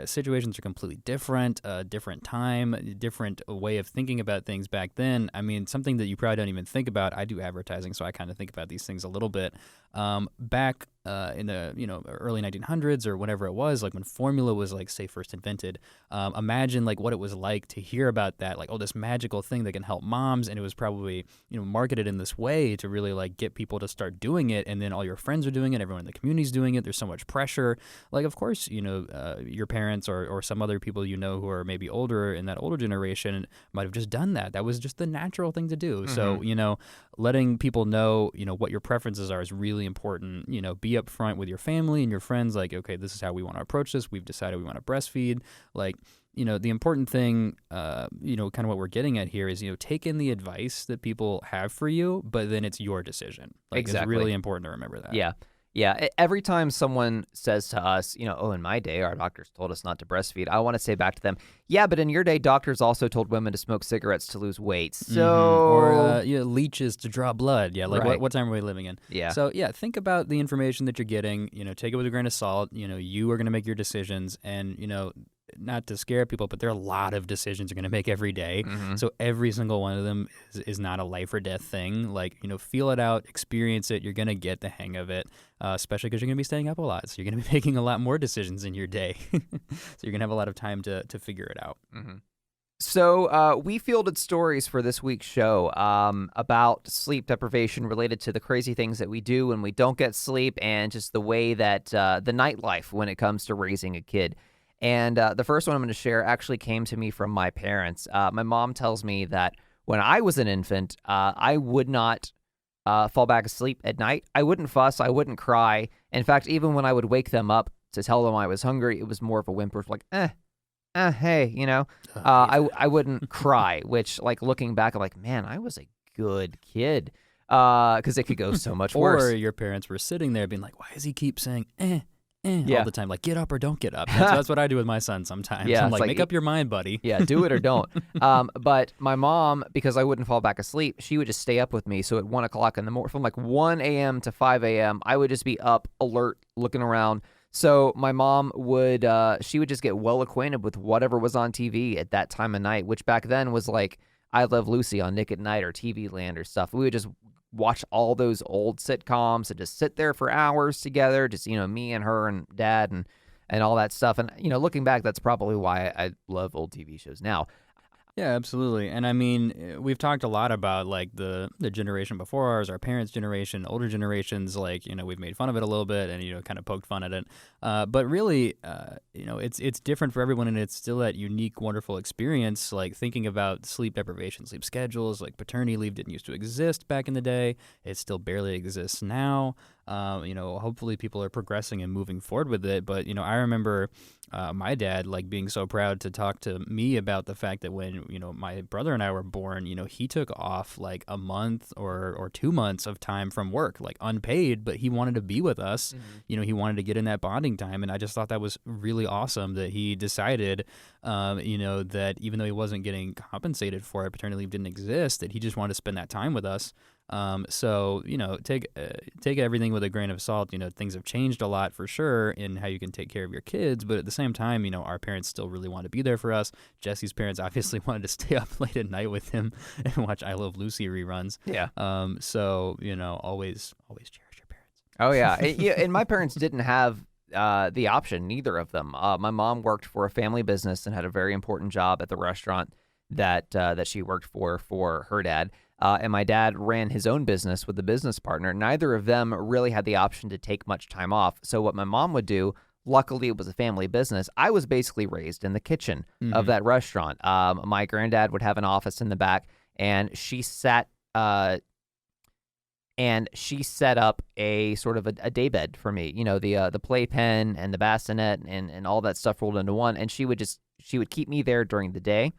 Situations are completely different, different time, different way of thinking about things back then. Something that you probably don't even think about. I do advertising, so I kind of think about these things a little bit. Back in the early 1900s or whatever it was, like when formula was like say first invented. Imagine like what it was like to hear about that, like, oh, this magical thing that can help moms, and it was probably marketed in this way to really like get people to start doing it, and then all your friends are doing it, everyone in the community's doing it. There's so much pressure. Like, of course, your parents or some other people who are maybe older in that older generation might have just done that. That was just the natural thing to do. Mm-hmm. So letting people know what your preferences are is really important. Be upfront with your family and your friends, like, okay, this is how we want to approach this. We've decided we want to breastfeed. Like, the important thing, kind of what we're getting at here is, take in the advice that people have for you, but then it's your decision. Like, Exactly. It's really important to remember that. Yeah. Yeah. Every time someone says to us, oh, in my day, our doctors told us not to breastfeed, I want to say back to them, yeah, but in your day, doctors also told women to smoke cigarettes to lose weight. So, or leeches to draw blood. Yeah, like Right. what time are we living in? Yeah. So yeah, think about the information that you're getting. Take it with a grain of salt. You are going to make your decisions, and not to scare people, but there are a lot of decisions you're going to make every day. Mm-hmm. So every single one of them is not a life or death thing. Like, feel it out, experience it. You're going to get the hang of it, especially because you're going to be staying up a lot. So you're going to be making a lot more decisions in your day. So you're going to have a lot of time to figure it out. Mm-hmm. So we fielded stories for this week's show about sleep deprivation related to the crazy things that we do when we don't get sleep, and just the way that the nightlife when it comes to raising a kid. And the first one I'm going to share actually came to me from my parents. My mom tells me that when I was an infant, I would not fall back asleep at night. I wouldn't fuss. I wouldn't cry. In fact, even when I would wake them up to tell them I was hungry, it was more of a whimper, like, hey, I wouldn't cry, which, like, looking back, I'm like, man, I was a good kid, because it could go so much worse. Or your parents were sitting there being like, why does he keep saying, Yeah. all the time? Like, get up or don't get up. That's what I do with my son sometimes. Yeah, I'm it's like, like, make up your mind, buddy. Yeah, do it or don't. But my mom, because I wouldn't fall back asleep, she would just stay up with me. So at 1 o'clock in the morning, from like 1 a.m. to 5 a.m., I would just be up, alert, looking around. So my mom would, she would just get well acquainted with whatever was on TV at that time of night, which back then was like I Love Lucy on Nick at Night or TV Land or stuff. We would just watch all those old sitcoms and just sit there for hours together, just, me and her and dad and all that stuff. And, looking back, that's probably why I love old TV shows now. Yeah, absolutely. And I mean, we've talked a lot about like the generation before ours, our parents' generation, older generations, like, we've made fun of it a little bit and, kind of poked fun at it. But really, it's different for everyone, and it's still that unique, wonderful experience. Like thinking about sleep deprivation, sleep schedules, like paternity leave didn't used to exist back in the day. It still barely exists now. Hopefully people are progressing and moving forward with it. But, I remember my dad, like, being so proud to talk to me about the fact that when, my brother and I were born, he took off like a month or 2 months of time from work, like unpaid, but he wanted to be with us. Mm-hmm. He wanted to get in that bonding time. And I just thought that was really awesome that he decided, that even though he wasn't getting compensated for it, paternity leave didn't exist, that he just wanted to spend that time with us. So, take everything with a grain of salt. Things have changed a lot for sure in how you can take care of your kids. But at the same time, our parents still really want to be there for us. Jesse's parents obviously wanted to stay up late at night with him and watch I Love Lucy reruns. Yeah. So, always cherish your parents. Oh, yeah. And my parents didn't have the option, neither of them. My mom worked for a family business and had a very important job at the restaurant that she worked for her dad. And my dad ran his own business with a business partner. Neither of them really had the option to take much time off. So what my mom would do, luckily it was a family business, I was basically raised in the kitchen of that restaurant. My granddad would have an office in the back, and she set up a sort of a daybed for me. The playpen and the bassinet and all that stuff rolled into one. And she would keep me there during the day.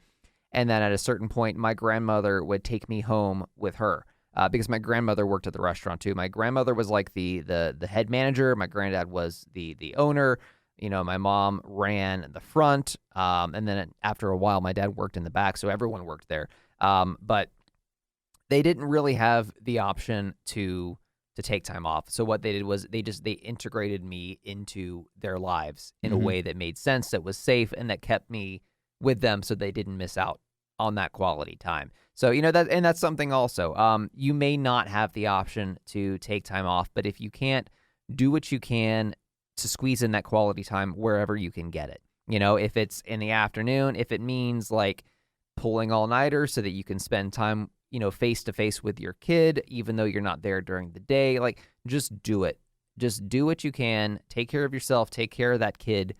And then at a certain point, my grandmother would take me home with her because my grandmother worked at the restaurant too. My grandmother was like the head manager. My granddad was the owner. My mom ran the front. And then after a while, my dad worked in the back. So everyone worked there. But they didn't really have the option to take time off. So what they did was they integrated me into their lives in a way that made sense, that was safe, and that kept me with them so they didn't miss out on that quality time. So, that's something also. You may not have the option to take time off, but if you can't do what you can to squeeze in that quality time wherever you can get it. If it's in the afternoon, if it means like pulling all-nighter so that you can spend time, face to face with your kid, even though you're not there during the day, like just do it. Just do what you can. Take care of yourself. Take care of that kid.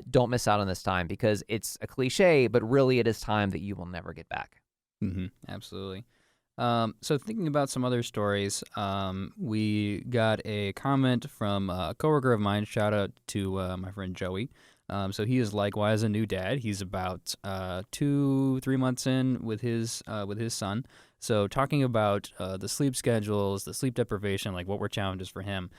Don't miss out on this time, because it's a cliche, but really it is time that you will never get back. Mm-hmm. Absolutely. So thinking about some other stories, we got a comment from a coworker of mine. Shout out to my friend Joey. So he is likewise a new dad. He's about 2-3 months in with his son. So talking about the sleep schedules, the sleep deprivation, like what were challenges for him.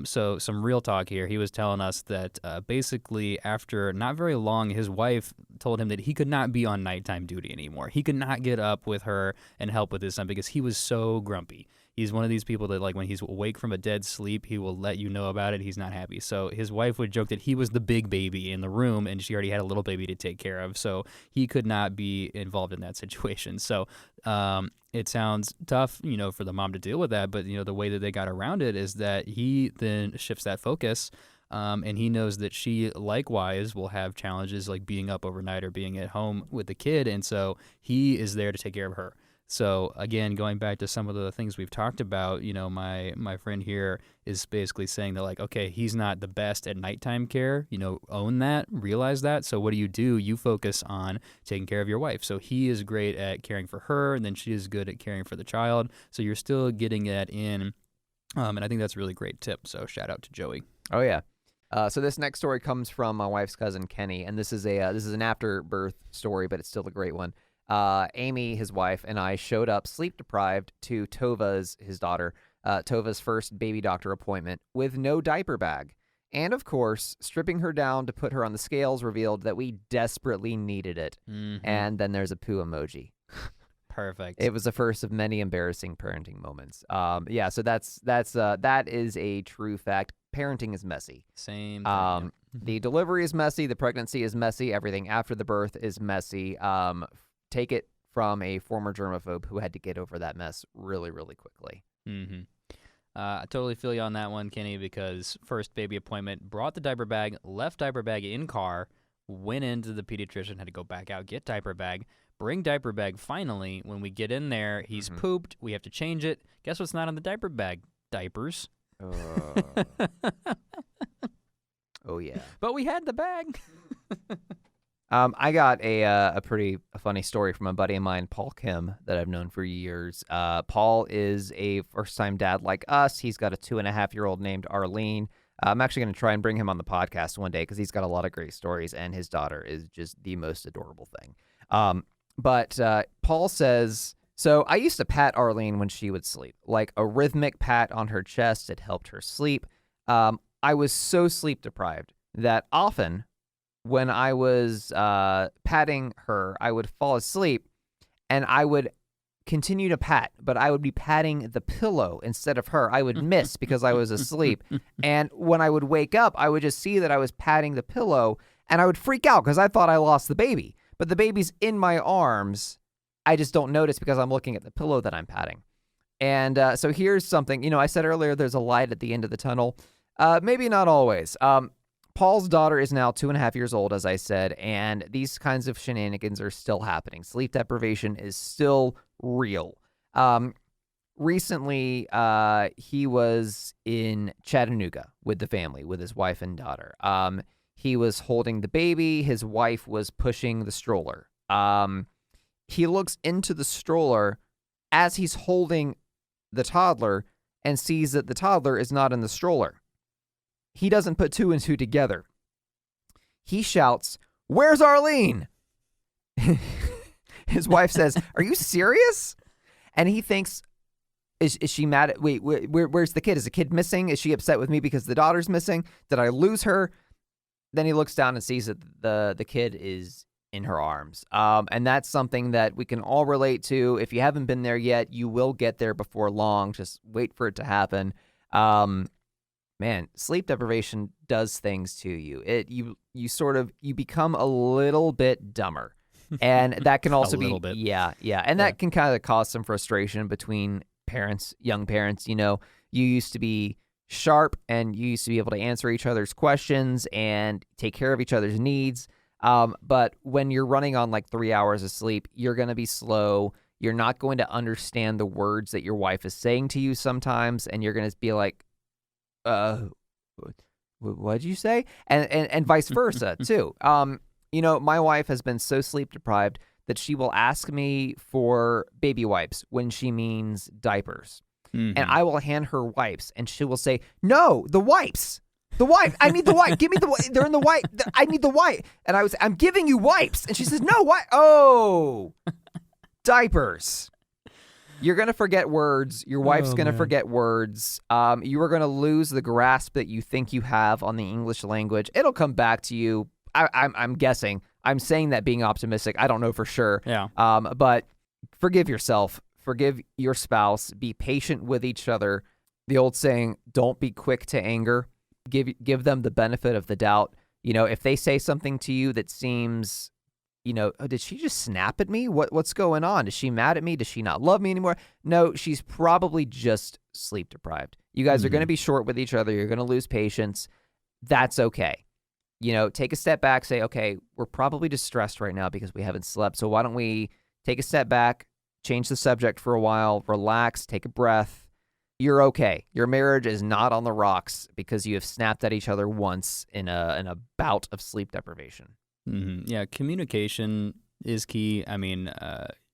So some real talk here. He was telling us that basically after not very long, his wife told him that he could not be on nighttime duty anymore. He could not get up with her and help with his son because he was so grumpy. He's one of these people that, like, when he's awake from a dead sleep, he will let you know about it. He's not happy. So his wife would joke that he was the big baby in the room, and she already had a little baby to take care of. So he could not be involved in that situation. So it sounds tough, for the mom to deal with that. But, the way that they got around it is that he then shifts that focus. And he knows that she likewise will have challenges like being up overnight or being at home with the kid. And so he is there to take care of her. So again, going back to some of the things we've talked about, my friend here is basically saying that, like, okay, he's not the best at nighttime care, own that, realize that. So what do? You focus on taking care of your wife. So he is great at caring for her, and then she is good at caring for the child. So you're still getting that in. And I think that's a really great tip. So shout out to Joey. Oh, yeah. So this next story comes from my wife's cousin, Kenny, and this is an after-birth story, but it's still a great one. Amy, his wife, and I showed up sleep-deprived to his daughter, Tova's first baby doctor appointment with no diaper bag. And, of course, stripping her down to put her on the scales revealed that we desperately needed it. Mm-hmm. And then there's a poo emoji. Perfect. It was the first of many embarrassing parenting moments. So that is a true fact. Parenting is messy. Same thing. The delivery is messy. The pregnancy is messy. Everything after the birth is messy. Take it from a former germaphobe who had to get over that mess really, really quickly. Mm-hmm. I totally feel you on that one, Kenny, because first baby appointment, brought the diaper bag, left diaper bag in car, went into the pediatrician, had to go back out, get diaper bag, bring diaper bag. Finally, when we get in there, he's pooped. We have to change it. Guess what's not on the diaper bag? Diapers. Oh, yeah. But we had the bag. I got a pretty funny story from a buddy of mine, Paul Kim, that I've known for years. Paul is a first-time dad like us. He's got a 2.5-year-old named Arlene. I'm actually going to try and bring him on the podcast one day because he's got a lot of great stories, and his daughter is just the most adorable thing. But Paul says, so I used to pat Arlene when she would sleep, like a rhythmic pat on her chest. It helped her sleep. I was so sleep-deprived that often when I was patting her, I would fall asleep and I would continue to pat, but I would be patting the pillow instead of her. I would miss because I was asleep. And when I would wake up, I would just see that I was patting the pillow and I would freak out because I thought I lost the baby. But the baby's in my arms. I just don't notice because I'm looking at the pillow that I'm patting. And so here's something. I said earlier there's a light at the end of the tunnel. Maybe not always. Paul's daughter is now 2.5 years old, as I said, and these kinds of shenanigans are still happening. Sleep deprivation is still real. Recently, he was in Chattanooga with the family, with his wife and daughter. He was holding the baby. His wife was pushing the stroller. He looks into the stroller as he's holding the toddler and sees that the toddler is not in the stroller. He doesn't put two and two together. He shouts, "Where's Arlene?" His wife says, "Are you serious?" And he thinks, is she mad at, where's the kid? Is the kid missing? Is she upset with me because the daughter's missing? Did I lose her? Then he looks down and sees that the kid is in her arms. And that's something that we can all relate to. If you haven't been there yet, you will get there before long. Just wait for it to happen. Man, sleep deprivation does things to you. You become a little bit dumber. And that can also a little bit. Yeah. And that can kind of cause some frustration between parents, young parents. You used to be sharp and you used to be able to answer each other's questions and take care of each other's needs. But when you're running on like 3 hours of sleep, you're going to be slow. You're not going to understand the words that your wife is saying to you sometimes, and you're going to be like, what'd you say? And vice versa too. My wife has been so sleep deprived that she will ask me for baby wipes when she means diapers. Mm-hmm. And I will hand her wipes, and she will say, "No, the wipes. The wipe. I need the wipe. Give me the wipe. They're in the wipe. I need the wipe." And I'm giving you wipes. And she says, "No, what? Oh, diapers." You're going to forget words. Your wife's going to forget words. You are going to lose the grasp that you think you have on the English language. It'll come back to you. I'm guessing. I'm saying that being optimistic. I don't know for sure. Yeah. But forgive yourself. Forgive your spouse. Be patient with each other. The old saying, don't be quick to anger. Give them the benefit of the doubt. If they say something to you that seems, oh, did she just snap at me? What's going on? Is she mad at me? Does she not love me anymore? No, she's probably just sleep deprived. You guys are going to be short with each other. You're going to lose patience. That's okay. Take a step back, say, okay, we're probably distressed right now because we haven't slept. So why don't we take a step back, change the subject for a while, relax, take a breath. You're okay. Your marriage is not on the rocks because you have snapped at each other once in a bout of sleep deprivation. Mm-hmm. Yeah, communication is key. I mean,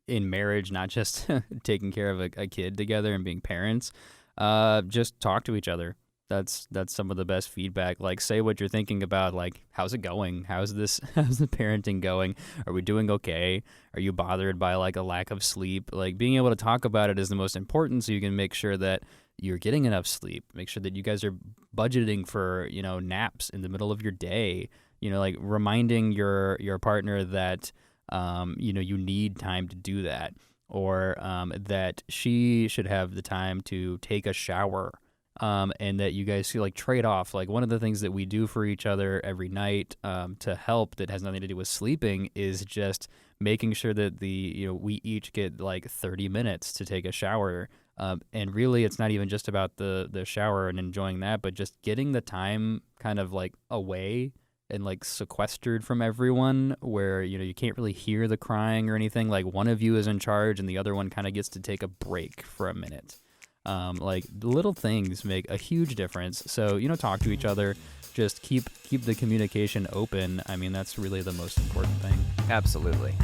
in marriage, not just taking care of a kid together and being parents, just talk to each other. That's some of the best feedback. Like, say what you're thinking about, like, how's it going? How's the parenting going? Are we doing okay? Are you bothered by, like, a lack of sleep? Like, being able to talk about it is the most important so you can make sure that you're getting enough sleep. Make sure that you guys are budgeting for, naps in the middle of your day. Like, reminding your partner that, you need time to do that. Or that she should have the time to take a shower. And that you guys like trade off. Like, one of the things that we do for each other every night to help that has nothing to do with sleeping is just making sure that we each get like 30 minutes to take a shower. And really, it's not even just about the shower and enjoying that, but just getting the time kind of like away and like sequestered from everyone where, you can't really hear the crying or anything. Like, one of you is in charge and the other one kind of gets to take a break for a minute. Like, little things make a huge difference. So, talk to each other, just keep the communication open. I mean, that's really the most important thing. Absolutely.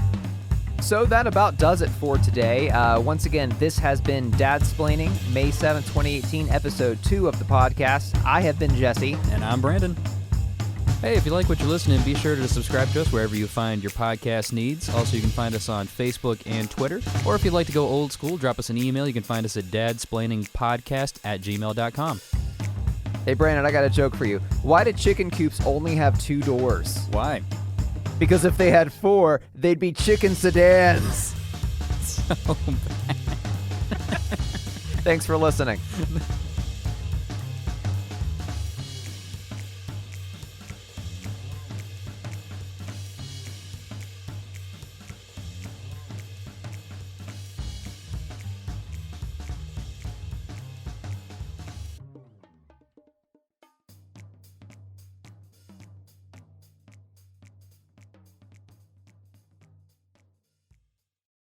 So that about does it for today. Once again, this has been Dadsplaining, May 7th, 2018, episode 2 of the podcast. I have been Jesse. And I'm Brandon. Hey, if you like what you're listening, be sure to subscribe to us wherever you find your podcast needs. Also, you can find us on Facebook and Twitter. Or if you'd like to go old school, drop us an email. You can find us at dadsplainingpodcast@gmail.com. Hey, Brandon, I got a joke for you. Why did chicken coops only have 2 doors? Why? Because if they had 4, they'd be chicken sedans. So bad. Thanks for listening.